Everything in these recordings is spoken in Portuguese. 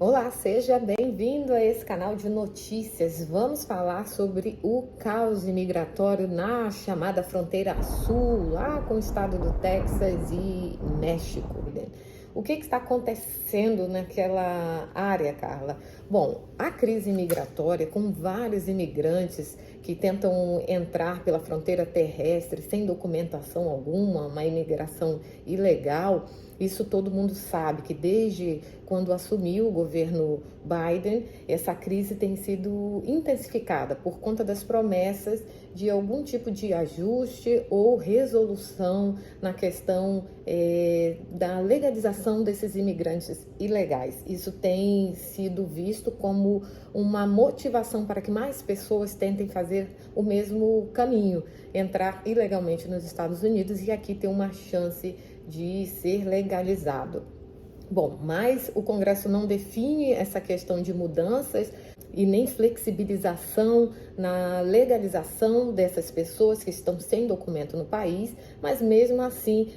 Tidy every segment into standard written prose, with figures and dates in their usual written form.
Olá, seja bem-vindo a esse canal de notícias. Vamos falar sobre o caos imigratório na chamada fronteira sul, lá com o estado do Texas e México. O que está acontecendo naquela área, Carla? Bom, a crise migratória, com vários imigrantes que tentam entrar pela fronteira terrestre sem documentação alguma, uma imigração ilegal. Isso todo mundo sabe que desde quando assumiu o governo Biden, essa crise tem sido intensificada por conta das promessas de algum tipo de ajuste ou resolução na questão da legalização desses imigrantes ilegais. Isso tem sido visto como uma motivação para que mais pessoas tentem fazer o mesmo caminho, entrar ilegalmente nos Estados Unidos e aqui ter uma chance de ser legalizado. Bom, mas o Congresso não define essa questão de mudanças e nem flexibilização na legalização dessas pessoas que estão sem documento no país, mas mesmo assim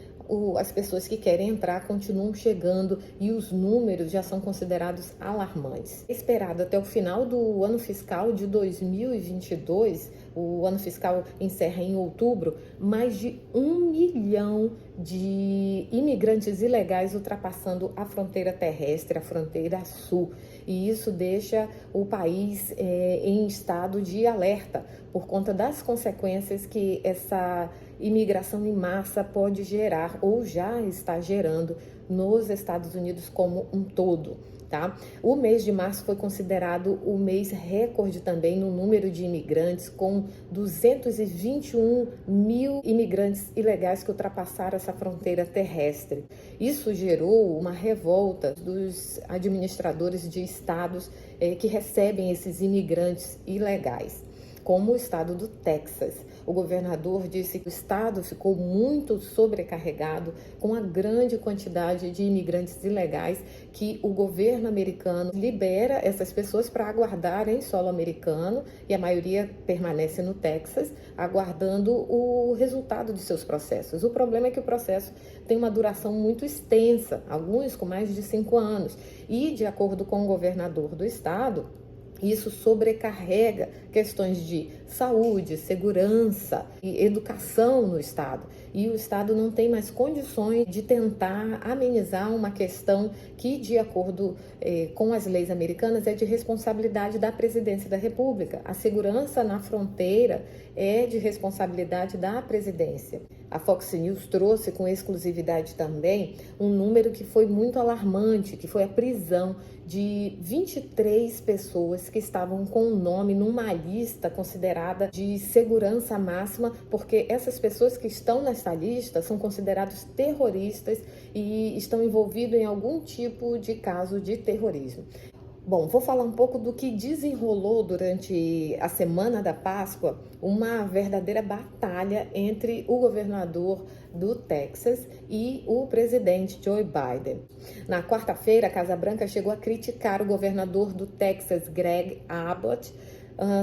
as pessoas que querem entrar continuam chegando e os números já são considerados alarmantes. Esperado até o final do ano fiscal de 2022, o ano fiscal encerra em outubro, mais de 1 milhão de imigrantes ilegais ultrapassando a fronteira terrestre, a fronteira sul. E isso deixa o país em estado de alerta por conta das consequências que essa imigração em massa pode gerar ou já está gerando nos Estados Unidos como um todo. Tá? O mês de março foi considerado o mês recorde também no número de imigrantes, com 221 mil imigrantes ilegais que ultrapassaram essa fronteira terrestre. Isso gerou uma revolta dos administradores de estados que recebem esses imigrantes ilegais, como o estado do Texas. O governador disse que o estado ficou muito sobrecarregado com a grande quantidade de imigrantes ilegais que o governo americano libera essas pessoas para aguardar em solo americano e a maioria permanece no Texas, aguardando o resultado de seus processos. O problema é que o processo tem uma duração muito extensa, alguns com mais de 5 anos, e de acordo com o governador do estado, isso sobrecarrega questões de saúde, segurança e educação no Estado. E o Estado não tem mais condições de tentar amenizar uma questão que, de acordo com as leis americanas, é de responsabilidade da Presidência da República. A segurança na fronteira é de responsabilidade da presidência. A Fox News trouxe com exclusividade também um número que foi muito alarmante, que foi a prisão de 23 pessoas que estavam com o nome numa lista considerada de segurança máxima, porque essas pessoas que estão nessa lista são considerados terroristas e estão envolvidos em algum tipo de caso de terrorismo. Bom, vou falar um pouco do que desenrolou durante a semana da Páscoa, uma verdadeira batalha entre o governador do Texas e o presidente Joe Biden. Na quarta-feira, a Casa Branca chegou a criticar o governador do Texas, Greg Abbott,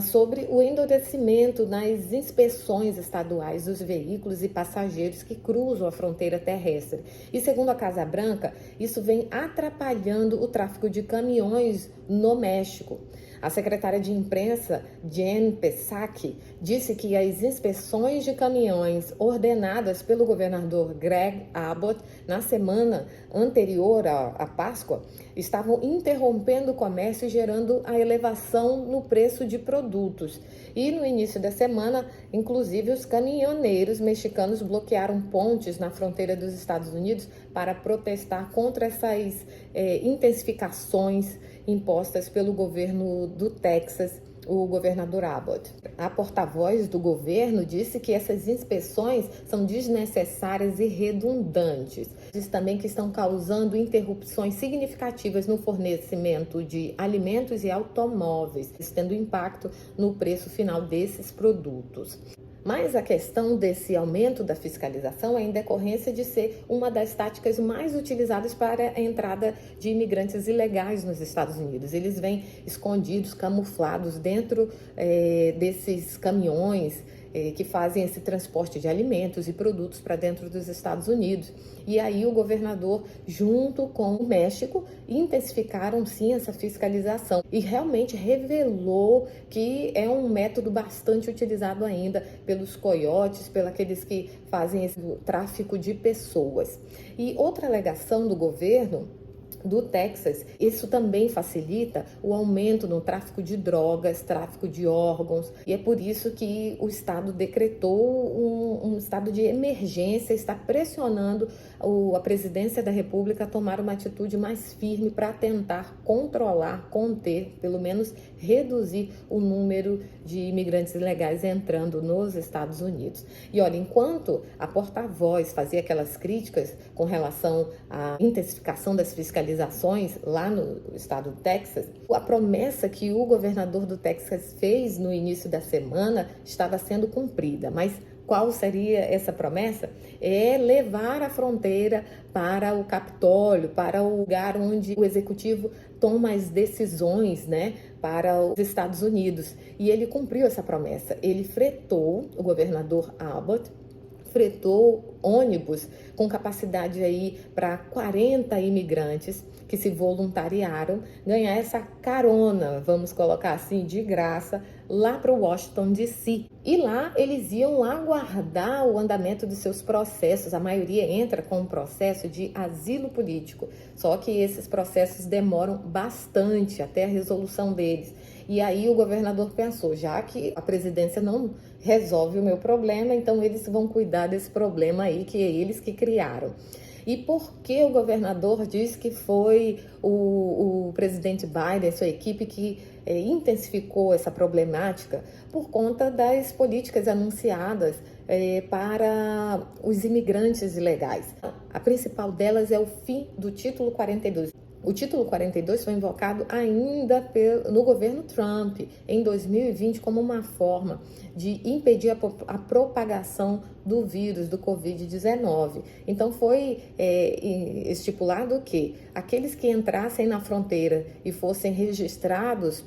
sobre o endurecimento nas inspeções estaduais dos veículos e passageiros que cruzam a fronteira terrestre. E segundo a Casa Branca, isso vem atrapalhando o tráfego de caminhões no México. A secretária de imprensa, Jen Psaki, disse que as inspeções de caminhões ordenadas pelo governador Greg Abbott na semana anterior à Páscoa estavam interrompendo o comércio e gerando a elevação no preço de produtos. E no início da semana, inclusive, os caminhoneiros mexicanos bloquearam pontes na fronteira dos Estados Unidos para protestar contra essas intensificações impostas pelo governo do Texas, o governador Abbott. A porta-voz do governo disse que essas inspeções são desnecessárias e redundantes. Diz também que estão causando interrupções significativas no fornecimento de alimentos e automóveis, tendo impacto no preço final desses produtos. Mas a questão desse aumento da fiscalização é em decorrência de ser uma das táticas mais utilizadas para a entrada de imigrantes ilegais nos Estados Unidos. Eles vêm escondidos, camuflados dentro desses caminhões que fazem esse transporte de alimentos e produtos para dentro dos Estados Unidos. E aí o governador, junto com o México, intensificaram sim essa fiscalização e realmente revelou que é um método bastante utilizado ainda pelos coiotes, pelos aqueles que fazem esse tráfico de pessoas. E outra alegação do governo do Texas, isso também facilita o aumento no tráfico de drogas, tráfico de órgãos, e é por isso que o estado decretou um estado de emergência, está pressionando a presidência da República a tomar uma atitude mais firme para tentar controlar, conter, pelo menos reduzir o número de imigrantes ilegais entrando nos Estados Unidos. E olha, enquanto a porta-voz fazia aquelas críticas com relação à intensificação das fiscalizações lá no estado do Texas, a promessa que o governador do Texas fez no início da semana estava sendo cumprida, mas qual seria essa promessa? É levar a fronteira para o Capitólio, para o lugar onde o executivo toma as decisões, né, para os Estados Unidos. E ele cumpriu essa promessa. Ele fretou, o governador Abbott, fretou ônibus com capacidade aí para 40 imigrantes que se voluntariaram ganhar essa carona, vamos colocar assim, de graça, lá para Washington, D.C. E lá eles iam aguardar o andamento dos seus processos. A maioria entra com um processo de asilo político, só que esses processos demoram bastante até a resolução deles. E aí o governador pensou, já que a presidência não resolve o meu problema, então eles vão cuidar desse problema aí que é eles que criaram. E por que o governador diz que foi o presidente Biden, sua equipe, que intensificou essa problemática? Por conta das políticas anunciadas para os imigrantes ilegais. A principal delas é o fim do Título 42. O Título 42 foi invocado ainda no governo Trump, em 2020, como uma forma de impedir a propagação do vírus, do Covid-19. Então, foi estipulado que aqueles que entrassem na fronteira e fossem registrados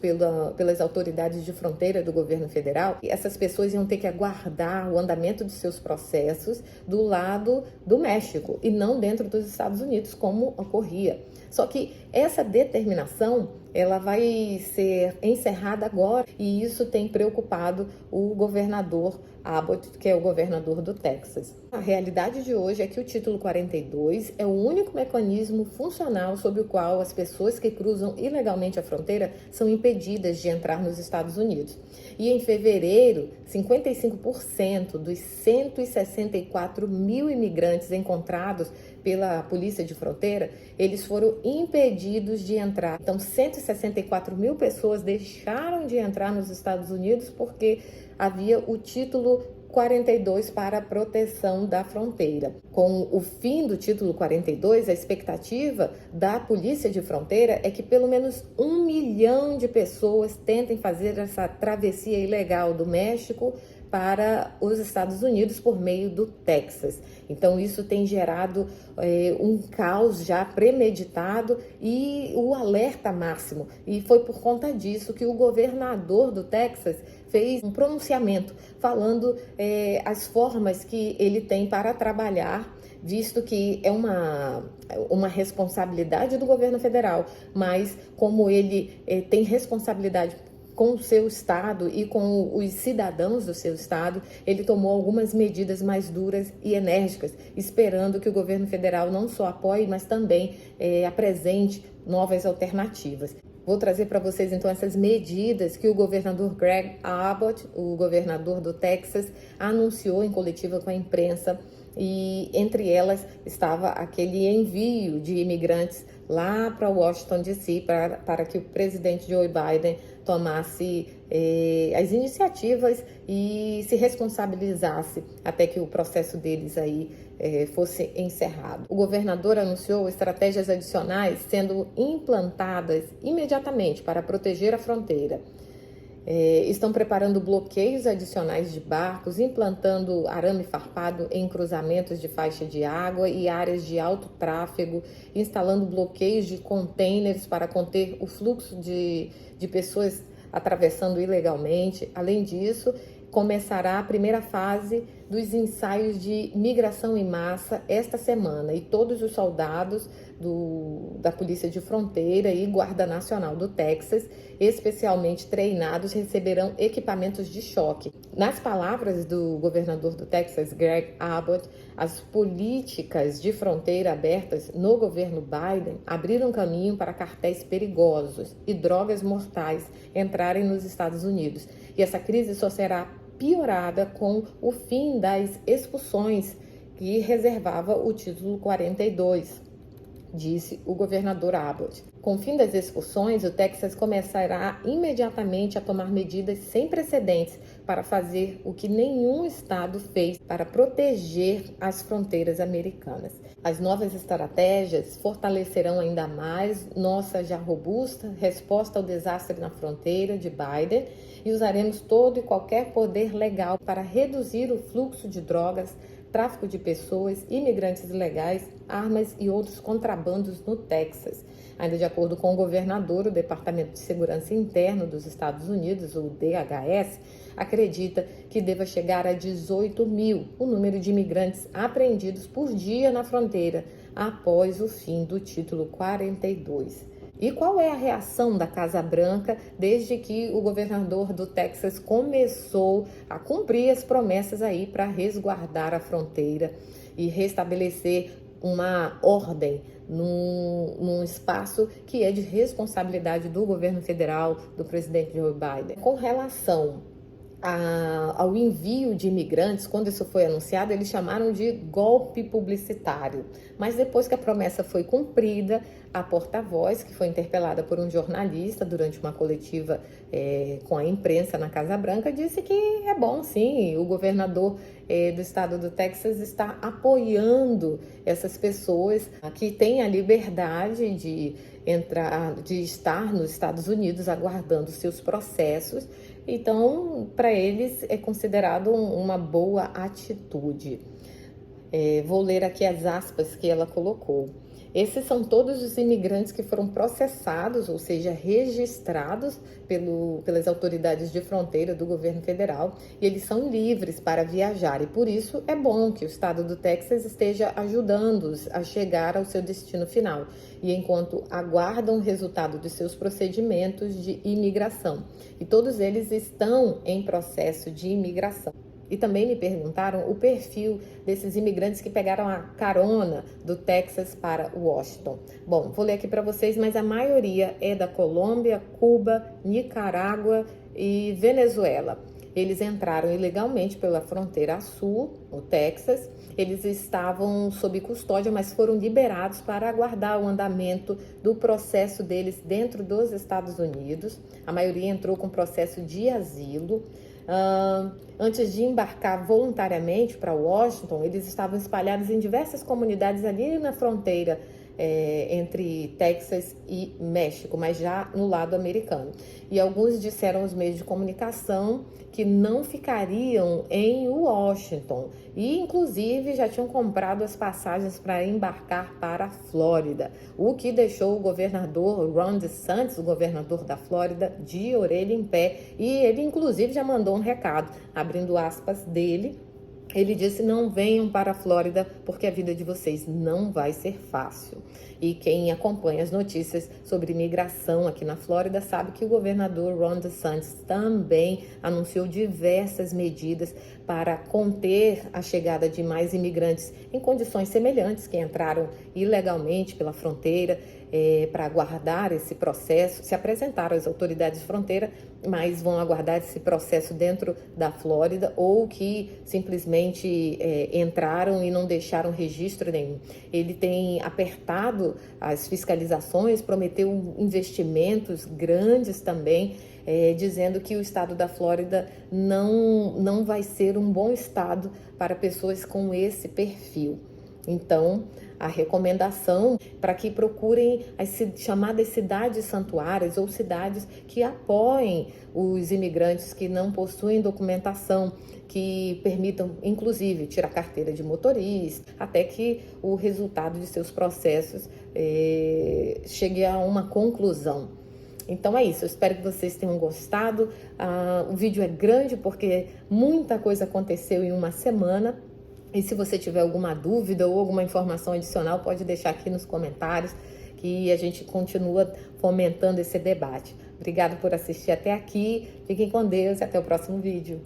pelas autoridades de fronteira do governo federal, essas pessoas iam ter que aguardar o andamento de seus processos do lado do México e não dentro dos Estados Unidos, como ocorria. Só que essa determinação, ela vai ser encerrada agora e isso tem preocupado o governador Abbott, que é o governador do Texas. A realidade de hoje é que o Título 42 é o único mecanismo funcional sob o qual as pessoas que cruzam ilegalmente a fronteira são impedidas de entrar nos Estados Unidos. E em fevereiro, 55% dos 164 mil imigrantes encontrados pela Polícia de Fronteira, eles foram impedidos de entrar. Então, 164 mil pessoas deixaram de entrar nos Estados Unidos porque havia o Título 42 para a proteção da fronteira. Com o fim do Título 42, a expectativa da Polícia de Fronteira é que pelo menos 1 milhão de pessoas tentem fazer essa travessia ilegal do México para os Estados Unidos por meio do Texas. Então isso tem gerado um caos já premeditado e o alerta máximo. E foi por conta disso que o governador do Texas fez um pronunciamento falando as formas que ele tem para trabalhar, visto que é uma responsabilidade do governo federal, mas como ele tem responsabilidade com o seu estado e com os cidadãos do seu estado, ele tomou algumas medidas mais duras e enérgicas, esperando que o governo federal não só apoie, mas também apresente novas alternativas. Vou trazer para vocês, então, essas medidas que o governador Greg Abbott, o governador do Texas, anunciou em coletiva com a imprensa, e entre elas estava aquele envio de imigrantes lá para Washington, D.C., para que o presidente Joe Biden tomasse as iniciativas e se responsabilizasse até que o processo deles aí fosse encerrado. O governador anunciou estratégias adicionais sendo implantadas imediatamente para proteger a fronteira. Estão preparando bloqueios adicionais de barcos, implantando arame farpado em cruzamentos de faixa de água e áreas de alto tráfego, instalando bloqueios de containers para conter o fluxo de pessoas atravessando ilegalmente. Além disso, começará a primeira fase dos ensaios de migração em massa esta semana e todos os soldados da Polícia de Fronteira e Guarda Nacional do Texas, especialmente treinados, receberão equipamentos de choque. Nas palavras do governador do Texas, Greg Abbott, as políticas de fronteira abertas no governo Biden abriram caminho para cartéis perigosos e drogas mortais entrarem nos Estados Unidos. E essa crise só será piorada com o fim das expulsões que reservava o título 42, disse o governador Abbott. Com o fim das expulsões, o Texas começará imediatamente a tomar medidas sem precedentes para fazer o que nenhum estado fez para proteger as fronteiras americanas. As novas estratégias fortalecerão ainda mais nossa já robusta resposta ao desastre na fronteira de Biden e usaremos todo e qualquer poder legal para reduzir o fluxo de drogas, tráfico de pessoas, imigrantes ilegais, armas e outros contrabandos no Texas. Ainda de acordo com o governador, o Departamento de Segurança Interno dos Estados Unidos, o DHS, acredita que deva chegar a 18 mil o número de imigrantes apreendidos por dia na fronteira após o fim do título 42. E qual é a reação da Casa Branca desde que o governador do Texas começou a cumprir as promessas aí para resguardar a fronteira e restabelecer uma ordem num espaço que é de responsabilidade do governo federal, do presidente Joe Biden? Com relação ao envio de imigrantes, quando isso foi anunciado, eles chamaram de golpe publicitário. Mas depois que a promessa foi cumprida, a porta-voz, que foi interpelada por um jornalista durante uma coletiva com a imprensa na Casa Branca, disse que é bom, sim, o governador do estado do Texas está apoiando essas pessoas que têm a liberdade de estar nos Estados Unidos aguardando seus processos. Então, para eles é considerado uma boa atitude. Vou ler aqui as aspas que ela colocou. Esses são todos os imigrantes que foram processados, ou seja, registrados pelas autoridades de fronteira do governo federal, e eles são livres para viajar. E por isso é bom que o estado do Texas esteja ajudando-os a chegar ao seu destino final, e enquanto aguardam o resultado de seus procedimentos de imigração. E todos eles estão em processo de imigração. E também me perguntaram o perfil desses imigrantes que pegaram a carona do Texas para Washington. Bom, vou ler aqui para vocês, mas a maioria é da Colômbia, Cuba, Nicarágua e Venezuela. Eles entraram ilegalmente pela fronteira sul, no Texas. Eles estavam sob custódia, mas foram liberados para aguardar o andamento do processo deles dentro dos Estados Unidos. A maioria entrou com processo de asilo. Antes de embarcar voluntariamente para Washington, eles estavam espalhados em diversas comunidades ali na fronteira entre Texas e México, mas já no lado americano. E alguns disseram aos meios de comunicação que não ficariam em Washington e, inclusive, já tinham comprado as passagens para embarcar para a Flórida, o que deixou o governador Ron DeSantis, o governador da Flórida, de orelha em pé. E ele, inclusive, já mandou um recado, abrindo aspas dele. Ele disse: não venham para a Flórida porque a vida de vocês não vai ser fácil. E quem acompanha as notícias sobre imigração aqui na Flórida sabe que o governador Ron DeSantis também anunciou diversas medidas para conter a chegada de mais imigrantes em condições semelhantes que entraram ilegalmente pela fronteira para aguardar esse processo, se apresentaram às autoridades de fronteira, mas vão aguardar esse processo dentro da Flórida, ou que simplesmente entraram e não deixaram registro nenhum. Ele tem apertado as fiscalizações, prometeu investimentos grandes também, dizendo que o estado da Flórida não vai ser um bom estado para pessoas com esse perfil. Então, a recomendação para que procurem as chamadas cidades santuárias ou cidades que apoiem os imigrantes que não possuem documentação, que permitam, inclusive, tirar carteira de motorista, até que o resultado de seus processos chegue a uma conclusão. Então é isso, eu espero que vocês tenham gostado. O vídeo é grande porque muita coisa aconteceu em uma semana. E se você tiver alguma dúvida ou alguma informação adicional, pode deixar aqui nos comentários que a gente continua fomentando esse debate. Obrigada por assistir até aqui, fiquem com Deus e até o próximo vídeo.